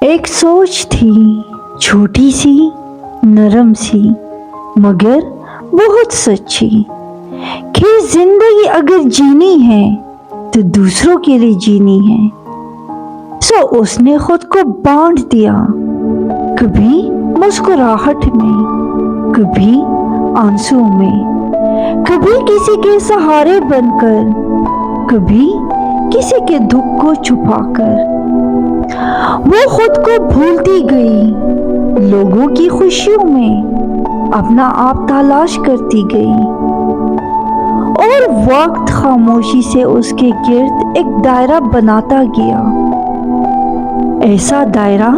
ایک سوچ تھی، چھوٹی سی، نرم سی، مگر بہت سچی، کہ زندگی اگر جینی ہے تو دوسروں کے لیے جینی ہے۔ سو اس نے خود کو بانٹ دیا، کبھی مسکراہٹ میں، کبھی آنسو میں، کبھی کسی کے سہارے بن کر، کبھی کسی کے دکھ کو چھپا کر۔ وہ خود کو بھولتی گئی، لوگوں کی خوشیوں میں اپنا آپ تلاش کرتی گئی، اور وقت خاموشی سے اس کے گرد ایک دائرہ بناتا گیا، ایسا دائرہ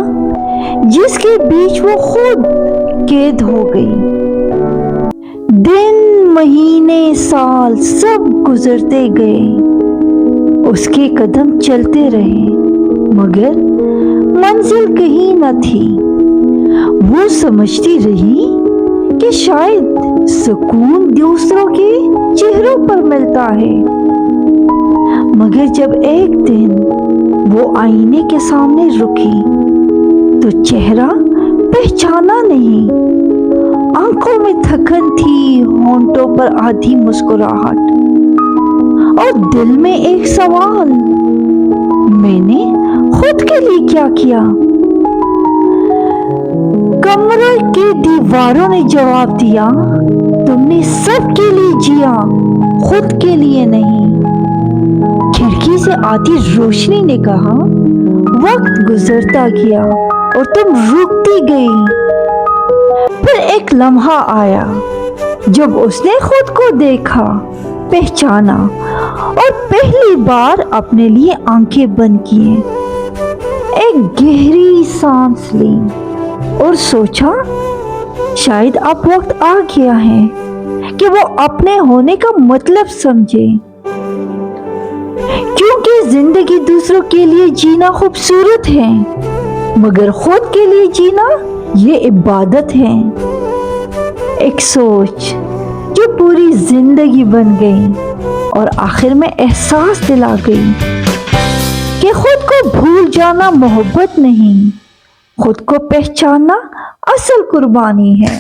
جس کے بیچ وہ خود قید ہو گئی۔ دن، مہینے، سال سب گزرتے گئے، اس کے قدم چلتے رہے، مگر منزل کہیں نہ تھی۔ وہ سمجھتی رہی کہ شاید سکون دوسروں کے چہروں پر ملتا ہے، مگر جب ایک دن وہ آئینے کے سامنے رکی تو چہرہ پہچانا نہیں۔ آنکھوں میں تھکن تھی، ہونٹوں پر آدھی مسکراہٹ، اور دل میں ایک سوال، میں نے خود کے لیے کیا کیا؟ کمرے کی دیواروں نے جواب دیا، تم نے سب کے لیے جیا، خود کے لیے نہیں۔ کھڑکی سے آتی روشنی نے کہا، وقت گزرتا گیا اور تم رکتی گئی۔ پھر ایک لمحہ آیا جب اس نے خود کو دیکھا، پہچانا، اور پہلی بار اپنے لیے آنکھیں بند کیے، ایک گہری سانس لی اور سوچا، شاید اب وقت آ گیا ہے کہ وہ اپنے ہونے کا مطلب سمجھے، کیونکہ زندگی دوسروں کے لیے جینا خوبصورت ہے، مگر خود کے لیے جینا یہ عبادت ہے۔ ایک سوچ جو پوری زندگی بن گئی اور آخر میں احساس دلا گئی کہ خود کو بھول جانا محبت نہیں، خود کو پہچاننا اصل قربانی ہے۔